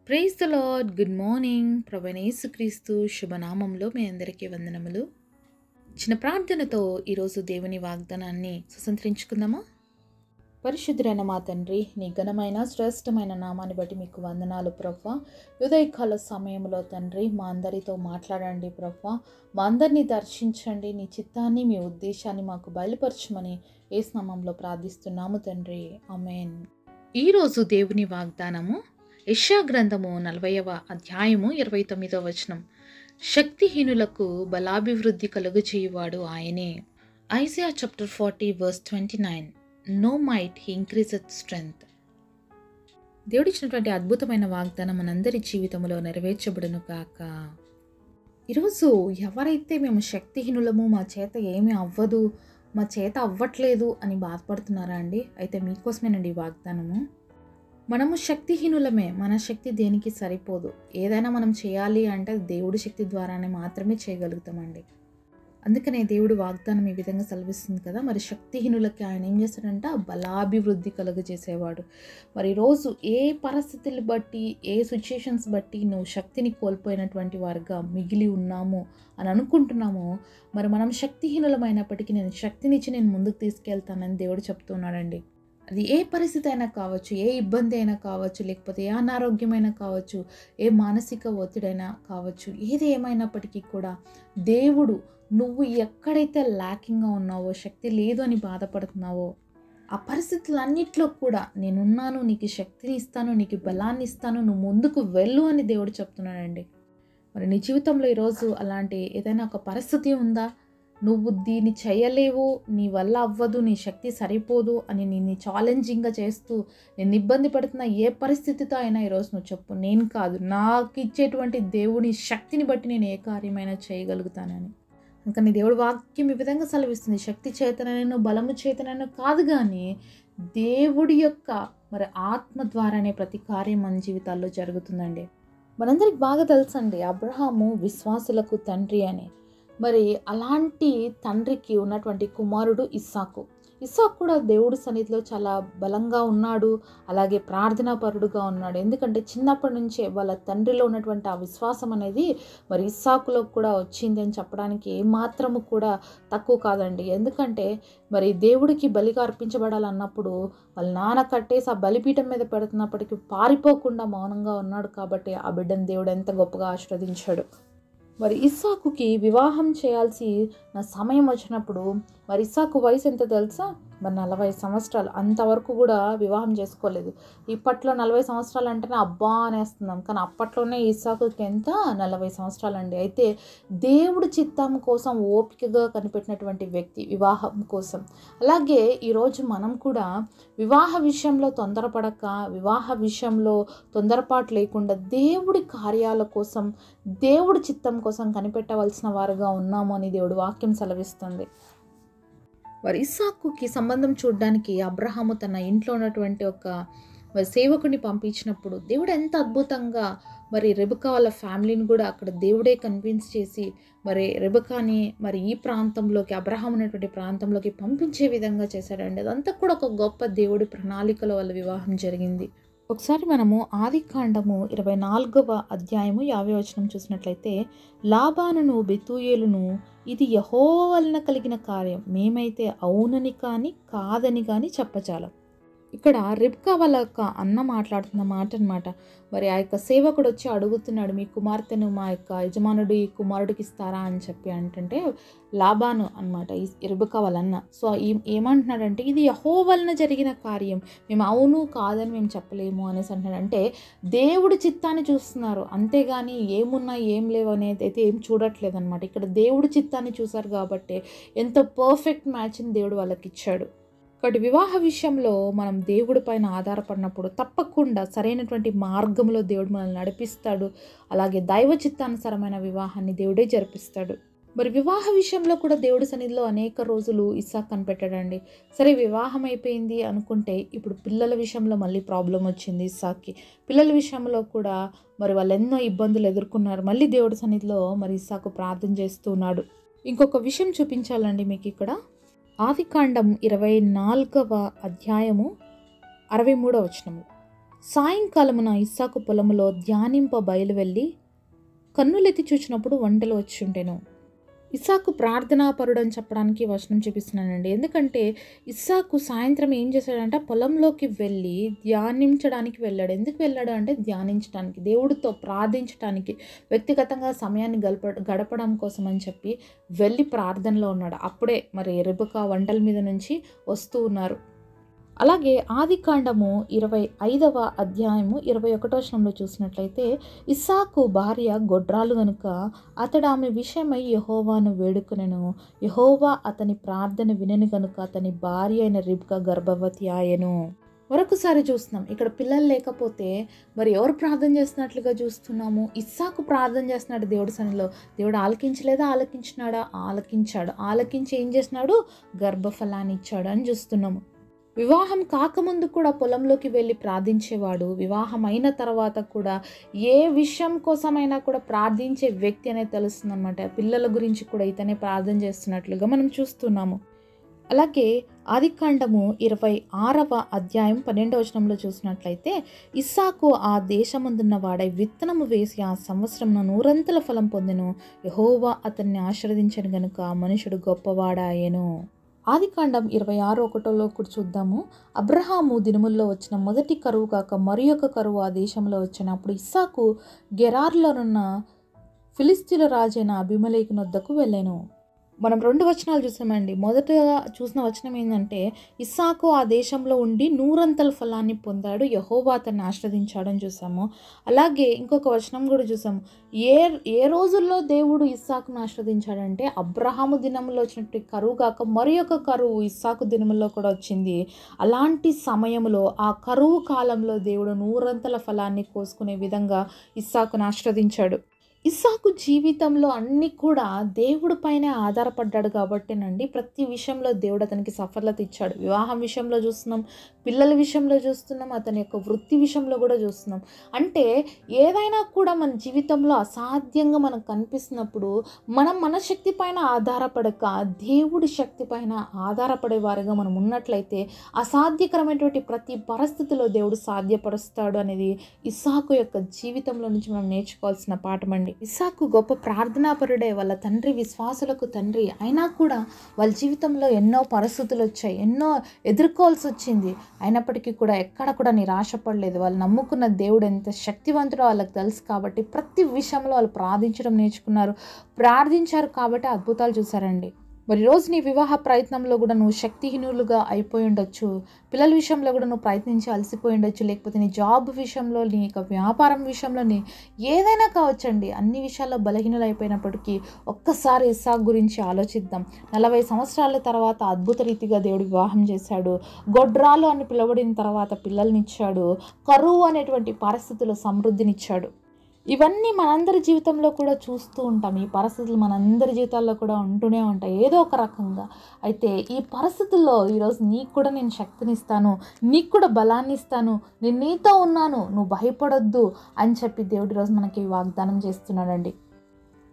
Praise the lord. Good morning. ప్రభువైన యేసుక్రీస్తు శుభనామంలో మీ అందరికీ వందనములు. చిన్న ప్రార్థనతో ఈరోజు దేవుని వాగ్దానాన్ని సుసంతరించుకుందామా? పరిశుద్ధుడైన మా తండ్రి, నీ ఘనమైన శ్రేష్టమైన నామాన్ని బట్టి మీకు వందనాలు ప్రభువా. ఉదయకాల సమయంలో తండ్రి మా అందరితో మాట్లాడండి ప్రభువా. మా అందరినీ దర్శించండి. నీ చిత్తాన్ని, మీ ఉద్దేశాన్ని మాకు బయలుపరచమని యేసు నామములో ప్రార్థిస్తున్నాము తండ్రి. ఆమేన్. ఈరోజు దేవుని వాగ్దానము యెషయా గ్రంథము 40వ అధ్యాయము 29వ వచనం. శక్తిహీనులకు బలాభివృద్ధి కలుగు చేయువాడు ఆయనే. Isaiah chapter 40 verse 29. No might he increaseth strength. దేవుడిచ్చినటువంటి అద్భుతమైన వాగ్దానం మనందరి జీవితంలో నెరవేర్చబడును కాక. ఈరోజు ఎవరైతే మేము శక్తిహీనులము, మా చేత ఏమీ అవ్వదు, మా చేత అవ్వట్లేదు అని బాధపడుతున్నారా అండి? అయితే మీకోసమేనండి ఈ వాగ్దానము. మనము శక్తిహీనులమే. మన శక్తి దేనికి సరిపోదు. ఏదైనా మనం చేయాలి అంటే దేవుడి శక్తి ద్వారానే మాత్రమే చేయగలుగుతామండి. అందుకనే దేవుడు వాగ్దానం ఈ విధంగా సెలవిస్తుంది కదా. మరి శక్తిహీనులకి ఆయన ఏం చేస్తాడంట? బలాభివృద్ధి కలుగజేసేవాడు. మరి ఈరోజు ఏ పరిస్థితులు బట్టి, ఏ సిచ్యుయేషన్స్ బట్టి నువ్వు శక్తిని కోల్పోయినటువంటి వారుగా మిగిలి ఉన్నాము అని అనుకుంటున్నామో, మరి మనం శక్తిహీనులమైనప్పటికీ నేను శక్తినిచ్చి నేను ముందుకు తీసుకెళ్తానని దేవుడు చెప్తున్నాడండి. అది ఏ పరిస్థితి అయినా కావచ్చు, ఏ ఇబ్బంది అయినా కావచ్చు, లేకపోతే ఏ అనారోగ్యమైనా కావచ్చు, ఏ మానసిక ఒత్తిడైనా కావచ్చు, ఏది ఏమైనప్పటికీ కూడా దేవుడు నువ్వు ఎక్కడైతే ల్యాకింగ్గా ఉన్నావో, శక్తి లేదు అని బాధపడుతున్నావో, ఆ పరిస్థితులన్నిట్లో కూడా నేనున్నాను, నీకు శక్తిని ఇస్తాను, నీకు బలాన్ని ఇస్తాను, నువ్వు ముందుకు వెళ్ళు అని దేవుడు చెప్తున్నాడండి. మరి నీ జీవితంలో ఈరోజు అలాంటి ఏదైనా ఒక పరిస్థితి ఉందా? నువ్వు దీన్ని చేయలేవు, నీ వల్ల అవ్వదు, నీ శక్తి సరిపోదు అని నిన్ను ఛాలెంజింగ్గా చేస్తూ నేను ఇబ్బంది పడుతున్న ఏ పరిస్థితితో అయినా ఈరోజు నువ్వు చెప్పు, నేను కాదు, నాకు ఇచ్చేటువంటి దేవుని శక్తిని బట్టి నేను ఏ కార్యమైనా చేయగలుగుతానని. ఇంకా నీ దేవుడు వాక్యం ఈ విధంగా సెలవిస్తుంది. శక్తి చేతనైనా బలము చేతనైనా కాదు, కానీ దేవుడి యొక్క మరి ఆత్మ ద్వారానే ప్రతి కార్యం మన జీవితాల్లో జరుగుతుందండి. మనందరికి బాగా తెలుసండి, అబ్రహాము విశ్వాసులకు తండ్రి అని. మరి అలాంటి తండ్రికి ఉన్నటువంటి కుమారుడు ఇస్సాకు. ఇస్సాకు కూడా దేవుడి సన్నిధిలో చాలా బలంగా ఉన్నాడు, అలాగే ప్రార్థనాపరుడుగా ఉన్నాడు. ఎందుకంటే చిన్నప్పటి నుంచే వాళ్ళ తండ్రిలో ఉన్నటువంటి ఆ విశ్వాసం అనేది మరి ఇస్సాకులో కూడా వచ్చింది అని చెప్పడానికి ఏమాత్రము కూడా తక్కువ కాదండి. ఎందుకంటే మరి దేవుడికి బలిగా అర్పించబడాలన్నప్పుడు వాళ్ళ నాన్న కట్టేసి ఆ బలిపీఠం మీద పెడుతున్నప్పటికీ పారిపోకుండా మౌనంగా ఉన్నాడు. కాబట్టి ఆ బిడ్డను దేవుడు ఎంత గొప్పగా ఆశీర్వదించాడు. మరి ఇస్సాకుకి వివాహం చేయాల్సి నా సమయం వచ్చినప్పుడు మరి ఇస్సాకు వయసు ఎంత తెలుసా? మరి 40 సంవత్సరాలు. అంతవరకు కూడా వివాహం చేసుకోలేదు. ఇప్పట్లో 40 సంవత్సరాలు అంటేనే అబ్బా అనేస్తున్నాం, కానీ అప్పట్లోనే ఇస్సాకుకి ఎంత? 40 సంవత్సరాలు అండి. అయితే దేవుడి చిత్తం కోసం ఓపికగా కనిపెట్టినటువంటి వ్యక్తి వివాహం కోసం. అలాగే ఈరోజు మనం కూడా వివాహ విషయంలో తొందరపడక, వివాహ విషయంలో తొందరపాటు లేకుండా దేవుడి కార్యాల కోసం, దేవుడి చిత్తం కోసం కనిపెట్టవలసిన వారుగా ఉన్నాము అని దేవుడు వాక్యం సెలవిస్తుంది. మరి ఇస్సాకుకి సంబంధం చూడడానికి అబ్రహాము తన ఇంట్లో ఉన్నటువంటి ఒక సేవకుని పంపించినప్పుడు దేవుడు ఎంత అద్భుతంగా మరి రెబెకా వాళ్ళ ఫ్యామిలీని కూడా అక్కడ దేవుడే కన్విన్స్ చేసి మరి రెబెకాని మరి ఈ ప్రాంతంలోకి, అబ్రహాం ఉన్నటువంటి ప్రాంతంలోకి పంపించే విధంగా చేశాడండి. అదంతా కూడా ఒక గొప్ప దేవుడి ప్రణాళికలో వాళ్ళ వివాహం జరిగింది. ఒకసారి మనము ఆదికాండము 24వ అధ్యాయము 50వ వచనం చూసినట్లయితే, లాబానును బెతూయేలును ఇది యెహోవా వలన కలిగిన కార్యం, మేమైతే అవునని కానీ కాదని కానీ చెప్పజాలం. ఇక్కడ రిబ్కా వాళ్ళ యొక్క అన్న మాట్లాడుతున్న మాట అనమాట. మరి ఆ యొక్క సేవకుడు వచ్చి అడుగుతున్నాడు, మీ కుమార్తెను మా యొక్క యజమానుడి కుమారుడికి ఇస్తారా అని చెప్పి అంటే లాబాను అనమాట ఈ రిబ్కా వాళ్ళ అన్న. సో ఏమంటున్నాడంటే, ఇది యెహోవా వలన జరిగిన కార్యం, మేము అవును కాదని మేము చెప్పలేము అనేసి అంటున్నాడు. అంటే దేవుడి చిత్తాన్ని చూస్తున్నారు, అంతేగాని ఏమున్నా ఏం లేవు అనేది అయితే ఏం చూడట్లేదు అనమాట. ఇక్కడ దేవుడి చిత్తాన్ని చూశారు కాబట్టి ఎంతో పర్ఫెక్ట్ మ్యాచ్ని దేవుడు వాళ్ళకి ఇచ్చాడు. కాబట్టి వివాహ విషయంలో మనం దేవుడి పైన ఆధారపడినప్పుడు తప్పకుండా సరైనటువంటి మార్గంలో దేవుడు మనల్ని నడిపిస్తాడు. అలాగే దైవ చిత్తానుసారమైన వివాహాన్ని దేవుడే జరిపిస్తాడు. మరి వివాహ విషయంలో కూడా దేవుడి సన్నిధిలో అనేక రోజులు ఇస్సాకు కనిపెట్టాడండి. సరే వివాహం అయిపోయింది అనుకుంటే ఇప్పుడు పిల్లల విషయంలో మళ్ళీ ప్రాబ్లం వచ్చింది ఇస్సాకుకి. పిల్లల విషయంలో కూడా మరి వాళ్ళు ఎన్నో ఇబ్బందులు ఎదుర్కొన్నారు. మళ్ళీ దేవుడి సన్నిధిలో మరి ఇస్సాకు ప్రార్థన చేస్తున్నాడు. ఇంకొక విషయం చూపించాలండి మీకు ఇక్కడ. ఆదికాండం 24వ అధ్యాయము 63వ వచనము. సాయంకాలమున ఇస్సాకు పొలములో ధ్యానింప బయలువెళ్ళి కన్నులెత్తి చూచినప్పుడు ఒంటెలు వచ్చుండెను. ఇస్సాకు ప్రార్థనాపరుడు అని చెప్పడానికి వచనం చూపిస్తున్నానండి. ఎందుకంటే ఇస్సాకు సాయంత్రం ఏం చేశాడంటే పొలంలోకి వెళ్ళి ధ్యానించడానికి వెళ్ళాడు. ఎందుకు వెళ్ళాడు అంటే ధ్యానించడానికి, దేవుడితో ప్రార్థించడానికి, వ్యక్తిగతంగా సమయాన్ని గడపడం కోసం అని చెప్పి వెళ్ళి ప్రార్థనలో ఉన్నాడు. అప్పుడే మరి రెబెకా వంటల మీద నుంచి వస్తూ ఉన్నారు. అలాగే ఆదికాండము 25వ అధ్యాయము 21వ వచనంలో చూసినట్లయితే, ఇస్సాకు భార్య గొడ్రాలు గనుక అతడు ఆమె విషయమై యెహోవాను వేడుకొనెను. యెహోవా అతని ప్రార్థన వినెను గనుక అతని భార్య అయిన రిబ్కా గర్భవతి ఆయెను. మరొకసారి చూస్తున్నాం, ఇక్కడ పిల్లలు లేకపోతే మరి ఎవరు ప్రార్థన చేస్తున్నట్లుగా చూస్తున్నాము. ఇస్సాకు ప్రార్థన చేస్తున్నాడు దేవుడి సన్నిధిలో. దేవుడు ఆలకించలేదా? ఆలకించినాడా? ఆలకించాడు. ఆలకించి ఏం చేసినాడు? గర్భఫలాన్ని ఇచ్చాడు అని చూస్తున్నాము. వివాహం కాకముందు కూడా పొలంలోకి వెళ్ళి ప్రార్థించేవాడు. వివాహం అయిన తర్వాత కూడా ఏ విషయం కోసమైనా కూడా ప్రార్థించే వ్యక్తి అనేది తెలుస్తుంది అనమాట. పిల్లల గురించి కూడా ఇతనే ప్రార్థన చేస్తున్నట్లుగా మనం చూస్తున్నాము. అలాగే ఆదికాండము 26వ అధ్యాయం 12వ వచనంలో చూసినట్లయితే, ఇస్సాకు ఆ దేశమందున్న వాడై విత్తనము వేసి ఆ సంవత్సరం 100 ఫలం పొందెను. యెహోవా అతన్ని ఆశీర్వదించెను గనుక ఆ మనుషుడు గొప్పవాడాయెను. ఆదికాండం 26:1 కూడా చూద్దాము. అబ్రహాము దినముల్లో వచ్చిన మొదటి కరువు కాక మరి ఒక కరువు ఆ దేశంలో వచ్చినప్పుడు ఇస్సాకు గెరార్లోనున్న ఫిలిస్తీన్ల రాజైన అబీమెలెకు నొద్దకు వెళ్ళెను. మనం 2 వచనాలు చూసామండి. మొదటగా చూసిన వచనం ఏంటంటే, ఇస్సాకు ఆ దేశంలో ఉండి 100 ఫలాన్ని పొందాడు, యెహోవా అతన్ని ఆశీర్వదించాడని చూసాము. అలాగే ఇంకొక వచనం కూడా చూసాము. ఏ రోజుల్లో దేవుడు ఇస్సాకును ఆశీర్వదించాడంటే, అబ్రహాము దినంలో వచ్చినట్టు కరువు కాక మరి ఒక కరువు ఇస్సాకు దినములో కూడా వచ్చింది. అలాంటి సమయంలో ఆ కరువు కాలంలో దేవుడు 100 ఫలాన్ని కోసుకునే విధంగా ఇస్సాకును ఆశీర్వదించాడు. ఇస్సాకు జీవితంలో అన్నీ కూడా దేవుడి పైనే ఆధారపడ్డాడు కాబట్టేనండి ప్రతి విషయంలో దేవుడు అతనికి సఫలత ఇచ్చాడు. వివాహం విషయంలో చూస్తున్నాం, పిల్లల విషయంలో చూస్తున్నాం, అతని యొక్క వృత్తి విషయంలో కూడా చూస్తున్నాం. అంటే ఏదైనా కూడా మన జీవితంలో అసాధ్యంగా మనకు కనిపిస్తున్నప్పుడు మనం మన శక్తి పైన ఆధారపడక దేవుడి శక్తి పైన ఆధారపడే వారిగా మనం ఉన్నట్లయితే అసాధ్యకరమైనటువంటి ప్రతి పరిస్థితిలో దేవుడు సాధ్యపరుస్తాడు అనేది ఇస్సాకు యొక్క జీవితంలో నుంచి మనం నేర్చుకోవాల్సిన పాఠం అండి. ఇస్సాకు గొప్ప ప్రార్థనాపరుడే, వాళ్ళ తండ్రి విశ్వాసులకు తండ్రి. అయినా కూడా వాళ్ళ జీవితంలో ఎన్నో పరిస్థితులు వచ్చాయి, ఎన్నో ఎదుర్కోవాల్సి వచ్చింది. అయినప్పటికీ కూడా ఎక్కడ కూడా నిరాశపడలేదు. వాళ్ళు నమ్ముకున్న దేవుడు ఎంత శక్తివంతుడో వాళ్ళకి తెలుసు కాబట్టి ప్రతి విషయంలో వాళ్ళు ప్రార్థించడం నేర్చుకున్నారు, ప్రార్థించారు కాబట్టి అద్భుతాలు చూసారండి. మరి రోజు నీ వివాహ ప్రయత్నంలో కూడా నువ్వు శక్తిహీనులుగా అయిపోయి ఉండొచ్చు, పిల్లల విషయంలో కూడా నువ్వు ప్రయత్నించి అలసిపోయి ఉండొచ్చు, లేకపోతే నీ జాబ్ విషయంలో, నీ యొక్క వ్యాపారం విషయంలో, నీ ఏదైనా కావచ్చండి. అన్ని విషయాల్లో బలహీనులు అయిపోయినప్పటికీ ఒక్కసారి ఇస్సాకు గురించి ఆలోచిద్దాం. 40 సంవత్సరాల తర్వాత అద్భుత రీతిగా దేవుడు వివాహం చేశాడు. గొడ్రాలు అని పిలువబడిన తర్వాత పిల్లల్నిచ్చాడు. కరువు అనేటువంటి పరిస్థితుల్లో సమృద్ధినిచ్చాడు. ఇవన్నీ మనందరి జీవితంలో కూడా చూస్తూ ఉంటాం. ఈ పరిస్థితులు మనందరి జీవితాల్లో కూడా ఉంటూనే ఉంటాయి ఏదో ఒక రకంగా. అయితే ఈ పరిస్థితుల్లో ఈరోజు నీకు కూడా నేను శక్తినిస్తాను, నీకు కూడా బలాన్ని ఇస్తాను, నేను నీతో ఉన్నాను, నువ్వు భయపడొద్దు అని చెప్పి దేవుడు ఈరోజు మనకి వాగ్దానం చేస్తున్నాడండి.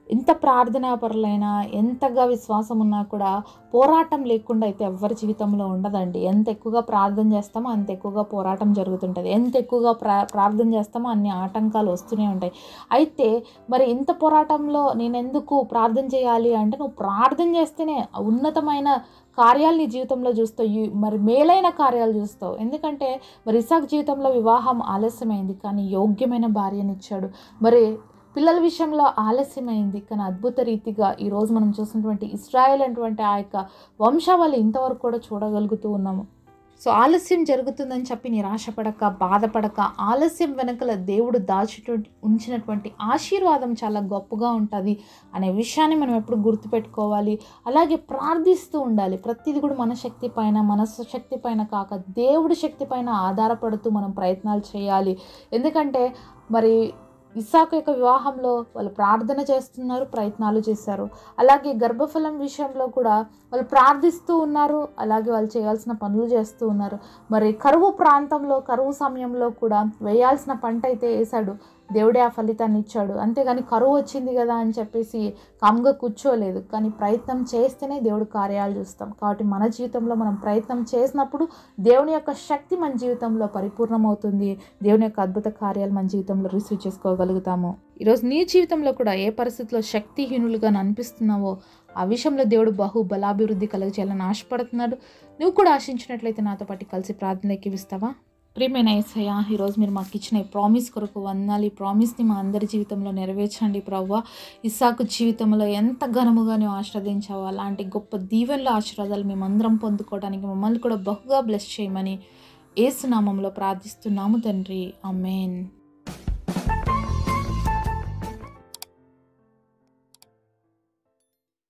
ఎంత ప్రార్థనాపరులైనా, ఎంతగా విశ్వాసం ఉన్నా కూడా పోరాటం లేకుండా అయితే ఎవరి జీవితంలో ఉండదండి. ఎంత ఎక్కువగా ప్రార్థన చేస్తామో అంత ఎక్కువగా పోరాటం జరుగుతుంటుంది. ఎంత ఎక్కువగా ప్రార్థన చేస్తామో అన్ని ఆటంకాలు వస్తూనే ఉంటాయి. అయితే మరి ఇంత పోరాటంలో నేను ఎందుకు ప్రార్థన చేయాలి అంటే, నువ్వు ప్రార్థన చేస్తేనే ఉన్నతమైన కార్యాలు నీ జీవితంలో చూస్తావు, మరి మేలైన కార్యాలు చూస్తావు. ఎందుకంటే మరి ఇస్సాకు జీవితంలో వివాహం ఆలస్యమైంది కానీ యోగ్యమైన భార్యనిచ్చాడు. మరి పిల్లల విషయంలో ఆలస్యమైంది కానీ అద్భుత రీతిగా ఈరోజు మనం చూసినటువంటి ఇశ్రాయేల్ అటువంటి ఆ యొక్క వంశావళి ఇంతవరకు కూడా చూడగలుగుతూ ఉన్నాము. సో ఆలస్యం జరుగుతుందని చెప్పి నిరాశపడక, బాధపడక, ఆలస్యం వెనకల దేవుడు ఉంచినటువంటి ఆశీర్వాదం చాలా గొప్పగా ఉంటుంది అనే విషయాన్ని మనం ఎప్పుడు గుర్తుపెట్టుకోవాలి. అలాగే ప్రార్థిస్తూ ఉండాలి. ప్రతిదీ కూడా మన శక్తి పైన, మనసు శక్తి పైన కాక దేవుడి శక్తి పైన ఆధారపడుతూ మనం ప్రయత్నాలు చేయాలి. ఎందుకంటే మరి ఇస్సాకు యొక్క వివాహంలో వాళ్ళు ప్రార్థన చేస్తున్నారు, ప్రయత్నాలు చేశారు. అలాగే గర్భఫలం విషయంలో కూడా వాళ్ళు ప్రార్థిస్తూ ఉన్నారు, అలాగే వాళ్ళు చేయాల్సిన పనులు చేస్తూ ఉన్నారు. మరి కరువు ప్రాంతంలో, కరువు సమయంలో కూడా వేయాల్సిన పంట అయితే వేశాడు. దేవుడే ఆ ఫలితాన్ని ఇచ్చాడు. అంతేగాని కరువు వచ్చింది కదా అని చెప్పేసి కామ్గా కూర్చోలేదు. కానీ ప్రయత్నం చేస్తేనే దేవుడు కార్యాలు చూస్తాం. కాబట్టి మన జీవితంలో మనం ప్రయత్నం చేసినప్పుడు దేవుని యొక్క శక్తి మన జీవితంలో పరిపూర్ణమవుతుంది. దేవుని యొక్క అద్భుత కార్యాలు మన జీవితంలో రిసీవ్ చేసుకోగలుగుతాము. ఈరోజు నీ జీవితంలో కూడా ఏ పరిస్థితిలో శక్తిహీనులుగా అనిపిస్తున్నావో ఆ విషయంలో దేవుడు బలాభివృద్ధి కలుగజేయాలని ఆశపడుతున్నాడు. నువ్వు కూడా ఆశించినట్లయితే నాతో పాటు కలిసి ప్రార్థన ఎక్కివిస్తావా? ప్రియమైన యేసయ్య, ఈరోజు మీరు మాకు ఇచ్చిన ఈ ప్రామిస్ కొరకు వందనాలు. ఈ ప్రామిస్ని మా అందరి జీవితంలో నెరవేర్చండి ప్రభువా. ఇస్సాకు జీవితంలో ఎంత ఘనముగా నువ్వు ఆశీర్వదించావో అలాంటి గొప్ప దీవెనల ఆశీర్వాదాలు మేమందరం పొందుకోవడానికి మమ్మల్ని కూడా బహుగా బ్లెస్ చేయమని యేసు నామములో ప్రార్థిస్తున్నాము తండ్రి. ఆమేన్.